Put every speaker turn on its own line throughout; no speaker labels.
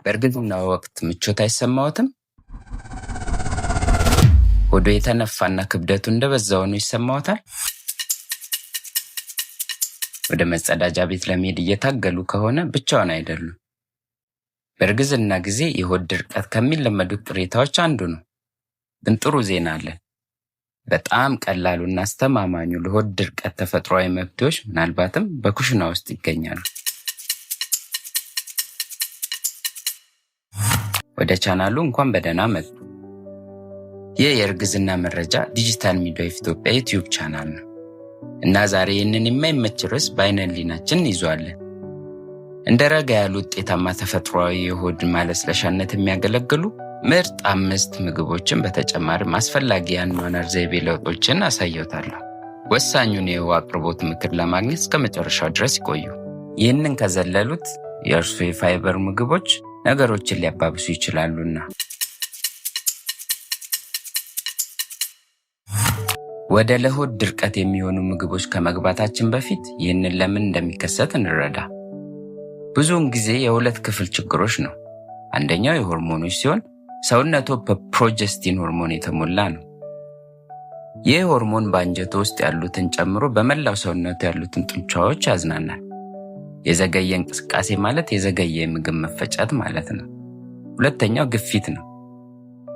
በእርግዝና ወቅት ምቾት አይሰማዎትም? ሆዶ የተነፋና ክብደቱ እንደበዛ ሆኖ ይሰማዎታል? ወደ መጸዳጃ ቤት ለመሄድ እየታገሉ ከሆነ ብቻውን አይደሉም። በእርግዝና ጊዜ የሆድ ድርቀት ከሚለመዱት ቅሬታዎች አንዱ ነው። ግን ጥሩ ዜና አለን። በጣም ቀላሉና አስተማማኙ ለሆድ ድርቀት ተፈጥሯዊ መፍትሄዎች ምናልባትም በኩሽና ውስጥ ይገኛሉ። ወደ ቻናሉ እንኳን በደህና መጡ። ይህ የእርግዝና መረጃ ዲጂታል ሚድዋይፍ ኢትዮጵያ ዩቲዩብ ቻናል ነው እና ዛሬ ይህንን የማይመች ርዕስ በዓይነ ሕሊናችን ይዟለን። እንደ ረጋ ያሉ ውጤታማ ተፈጥሯዊ የሆድ ማለስለሻነት የሚያገለግሉ ምርጥ 5 ምግቦችን በተጨማሪም አስፈላጊ የአኗኗር ዘይቤ ለውጦችን አሳየውታለሁ። ወሳኙን የውሃ አቅርቦት ምክር ለማግኘት እስከ መጨረሻው ድረስ ይቆዩ። ይህንን ከዘለሉት የእርሱ የፋይበር ምግቦች ነገሮችን ሊያባብሱ ይችላሉና። ወደ ለሆድ ድርቀት የሚሆኑ ምግቦች ከመግባታችን በፊት ይህንን ለምን እንደሚከሰት እንረዳ። ብዙውን ጊዜ የሁለት ክፍል ችግሮች ነው። አንደኛው የሆርሞኖች ሲሆን ሰውነቱ በፕሮጀስቲን ሆርሞን የተሞላ ነው። ይህ ሆርሞን በአንጀቱ ውስጥ ያሉትን ጨምሮ በመላው ሰውነቱ ያሉትን ጡንቻዎች ያዝናናል። የዘገየ እንቅስቃሴ ማለት የዘገየ የምግብ መፈጨት ማለት ነው። ሁለተኛው ግፊት ነው።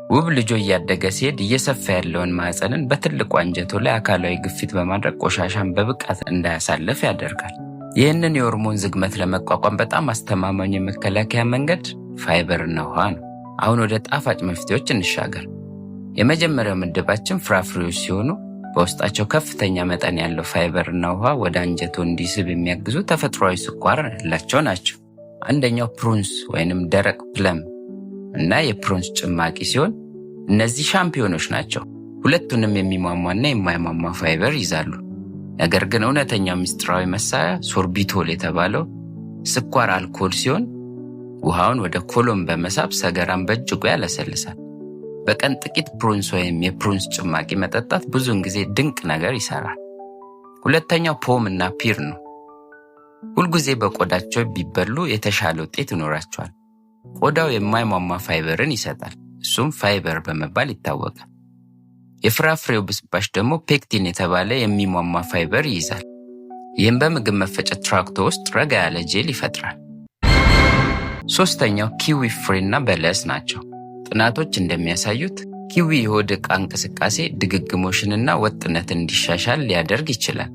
ውብ ልጆ እያደገ ሲሄድ እየሰፋ ያለውን ማህፀንን በትልቁ አንጀቱ ላይ አካላዊ ግፊት በማድረግ ቆሻሻን በብቃት እንዳያሳልፍ ያደርጋል። ይህንን የሆርሞን ዝግመት ለመቋቋም በጣም አስተማማኝ የመከላከያ መንገድ ፋይበርና ውሃ ነው። አሁን ወደ ጣፋጭ መፍትሄዎች እንሻገር። የመጀመሪያው ምድባችን ፍራፍሬዎች ሲሆኑ በውስጣቸው ከፍተኛ መጠን ያለው ፋይበርና ውሃ ወደ አንጀቱ እንዲስብ የሚያግዙ ተፈጥሯዊ ስኳር ያላቸው ናቸው። አንደኛው ፕሩንስ ወይንም ደረቅ ፕለም እና የፕሩንስ ጭማቂ ሲሆን እነዚህ ሻምፒዮኖች ናቸው። ሁለቱንም የሚሟሟና የማይሟሟ ፋይበር ይዛሉ። ነገር ግን እውነተኛው ምስጢራዊ መሳሪያ ሶርቢቶል የተባለው ስኳር አልኮል ሲሆን ውሃውን ወደ ኮሎን በመሳብ ሰገራን በእጅጉ ያለሰልሳል። በቀን ጥቂት ፕሩንስ ወይም የፕሩንስ ጭማቂ መጠጣት ብዙውን ጊዜ ድንቅ ነገር ይሰራል። ሁለተኛው ፖም እና ፒር ነው። ሁልጊዜ በቆዳቸው ቢበሉ የተሻለ ውጤት ይኖራቸዋል። ቆዳው የማይሟሟ ፋይበርን ይሰጣል። እሱም ፋይበር በመባል ይታወቃል። የፍራፍሬው ብስባሽ ደግሞ ፔክቲን የተባለ የሚሟሟ ፋይበር ይይዛል። ይህም በምግብ መፈጨት ትራክቶ ውስጥ ረጋ ያለ ጄል ይፈጥራል። ሶስተኛው ኪዊ ፍሬና በለስ ናቸው። ጥናቶች እንደሚያሳዩት ኪዊ የሆድ ዕቃ እንቅስቃሴ ድግግሞሽንና ወጥነትን እንዲሻሻል ሊያደርግ ይችላል።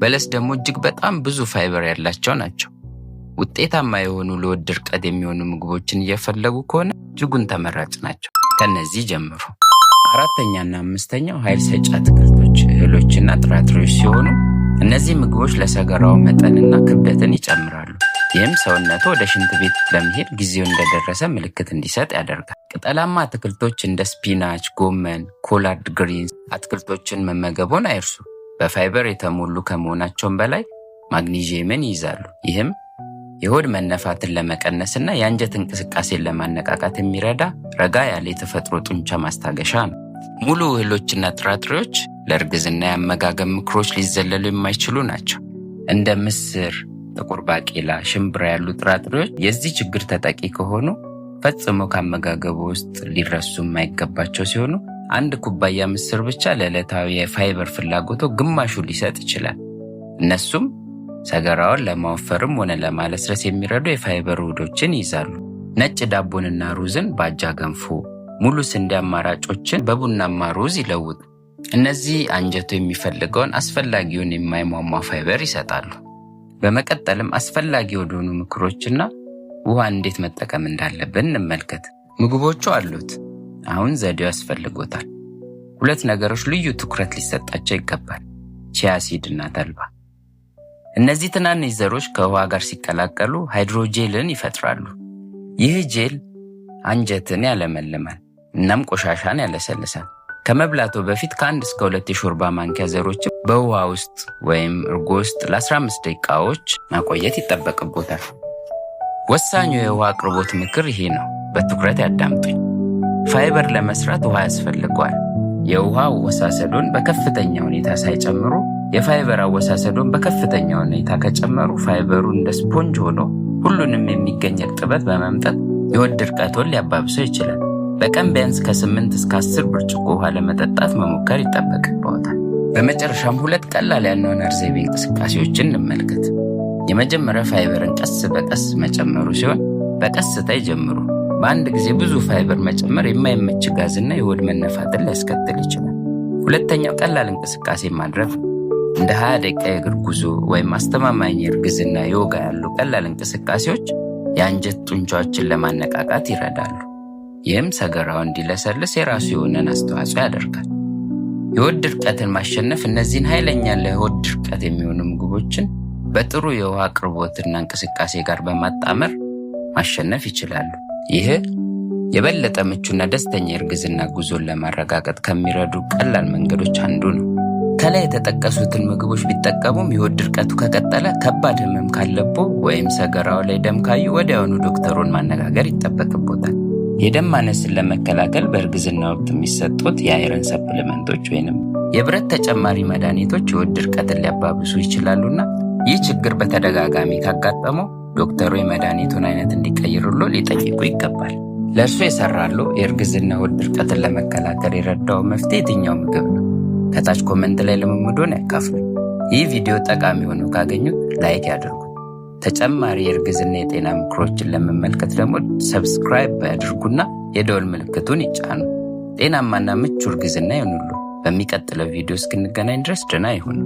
በለስ ደግሞ እጅግ በጣም ብዙ ፋይበር ያላቸው ናቸው። ውጤታማ የሆኑ ለሆድ ድርቀት የሚሆኑ ምግቦችን እየፈለጉ ከሆነ እጅጉን ተመራጭ ናቸው። ከነዚህ ጀምሩ። አራተኛና አምስተኛው ኃይል ሰጪ አትክልቶች፣ እህሎችና ጥራጥሬዎች ሲሆኑ እነዚህ ምግቦች ለሰገራው መጠንና ክብደትን ይጨምራሉ። ይህም ሰውነቱ ወደ ሽንት ቤት ለመሄድ ጊዜው እንደደረሰ ምልክት እንዲሰጥ ያደርጋል። ቅጠላማ አትክልቶች እንደ ስፒናች፣ ጎመን፣ ኮላርድ ግሪንስ አትክልቶችን መመገቡን አይርሱ። በፋይበር የተሞሉ ከመሆናቸውም በላይ ማግኒዥየምን ይይዛሉ። ይህም የሆድ መነፋትን ለመቀነስና የአንጀት እንቅስቃሴን ለማነቃቃት የሚረዳ ረጋ ያለ የተፈጥሮ ጡንቻ ማስታገሻ ነው። ሙሉ እህሎችና ጥራጥሬዎች ለእርግዝና የአመጋገብ ምክሮች ሊዘለሉ የማይችሉ ናቸው። እንደ ምስር፣ ጥቁር ባቄላ፣ ሽምብራ ያሉ ጥራጥሬዎች የዚህ ችግር ተጠቂ ከሆኑ ፈጽሞ ከአመጋገቡ ውስጥ ሊረሱ የማይገባቸው ሲሆኑ አንድ ኩባያ ምስር ብቻ ለዕለታዊ የፋይበር ፍላጎቱ ግማሹ ሊሰጥ ይችላል። እነሱም ሰገራውን ለማወፈርም ሆነ ለማለስለስ የሚረዱ የፋይበር ውህዶችን ይይዛሉ። ነጭ ዳቦንና ሩዝን በአጃ ገንፎ፣ ሙሉ ስንዴ አማራጮችን በቡናማ ሩዝ ይለውጡ። እነዚህ አንጀቱ የሚፈልገውን አስፈላጊውን የማይሟሟ ፋይበር ይሰጣሉ። በመቀጠልም አስፈላጊ ወደሆኑ ምክሮችና ውሃ እንዴት መጠቀም እንዳለብን እንመልከት። ምግቦቹ አሉት፣ አሁን ዘዴው ያስፈልጎታል። 2 ነገሮች ልዩ ትኩረት ሊሰጣቸው ይገባል። ቺያ ሲድ እና ተልባ። እነዚህ ትናንሽ ዘሮች ከውሃ ጋር ሲቀላቀሉ ሃይድሮጄልን ይፈጥራሉ። ይህ ጄል አንጀትን ያለመልማል እናም ቆሻሻን ያለሰልሳል። ከመብላቱ በፊት ከ1 እስከ 2 የሾርባ ማንኪያ ዘሮች በውሃ ውስጥ ወይም እርጎ ውስጥ ለ15 ደቂቃዎች ማቆየት ይጠበቅቦታል። ወሳኙ የውሃ አቅርቦት ምክር ይሄ ነው። በትኩረት ያዳምጡኝ። ፋይበር ለመስራት ውሃ ያስፈልገዋል። የውሃ አወሳሰዱን በከፍተኛ ሁኔታ ሳይጨምሩ የፋይበር አወሳሰዱን በከፍተኛ ሁኔታ ከጨመሩ ፋይበሩ እንደ ስፖንጅ ሆኖ ሁሉንም የሚገኝ እርጥበት በመምጠጥ የሆድ ድርቀቶን ሊያባብሰው ይችላል። በቀን ቢያንስ ከ8 እስከ 10 ብርጭቆ ውሃ ለመጠጣት መሞከር ይጠበቅብዎታል። በመጨረሻም 2 ቀላል የአኗኗር ዘይቤ እንቅስቃሴዎችን እንመልከት። የመጀመሪያ ፋይበርን ቀስ በቀስ መጨመሩ ሲሆን በቀስታ ይጀምሩ። በአንድ ጊዜ ብዙ ፋይበር መጨመር የማይመች ጋዝና የሆድ መነፋትን ሊያስከትል ይችላል። ሁለተኛው ቀላል እንቅስቃሴ ማድረግ እንደ 20 ደቂቃ የእግር ጉዞ ወይም አስተማማኝ የእርግዝና ዮጋ ያሉ ቀላል እንቅስቃሴዎች የአንጀት ጡንቻዎችን ለማነቃቃት ይረዳሉ። ይህም ሰገራው እንዲለሰልስ የራሱ የሆነን አስተዋጽኦ ያደርጋል። የሆድ ድርቀትን ማሸነፍ እነዚህን ኃይለኛ ለሆድ ድርቀት የሚሆኑ ምግቦችን በጥሩ የውሃ አቅርቦትና እንቅስቃሴ ጋር በማጣመር ማሸነፍ ይችላሉ። ይህ የበለጠ ምቹና ደስተኛ የእርግዝና ጉዞን ለማረጋገጥ ከሚረዱ ቀላል መንገዶች አንዱ ነው። ከላይ የተጠቀሱትን ምግቦች ቢጠቀሙም የሆድ ድርቀቱ ከቀጠለ፣ ከባድ ህመም ካለቦ ወይም ሰገራው ላይ ደም ካዩ ወዲያውኑ ዶክተሩን ማነጋገር ይጠበቅቦታል። የደም ማነስን ለመከላከል በእርግዝና ወቅት የሚሰጡት የአይረን ሰፕሊመንቶች ወይንም የብረት ተጨማሪ መድኃኒቶች የሆድ ድርቀትን ሊያባብሱ ይችላሉና ይህ ችግር በተደጋጋሚ ካጋጠመው ዶክተሩ የመድኃኒቱን አይነት እንዲቀይሩሎ ሊጠይቁ ይገባል። ለእርሱ የሰራሉ የእርግዝና ሆድ ድርቀትን ለመከላከል የረዳው መፍትሄ የትኛው ምግብ ነው? ከታች ኮመንት ላይ ልምምዶን ያካፍሉ። ይህ ቪዲዮ ጠቃሚ ሆኖ ካገኙት ላይክ ያድርጉ። ተጨማሪ የእርግዝና የጤና ምክሮችን ለመመልከት ደግሞ ሰብስክራይብ ያድርጉና የደወል ምልክቱን ይጫኑ። ጤናማና ምቹ እርግዝና ይሁንሉ። በሚቀጥለው ቪዲዮ እስክንገናኝ ድረስ ደህና ይሁኑ።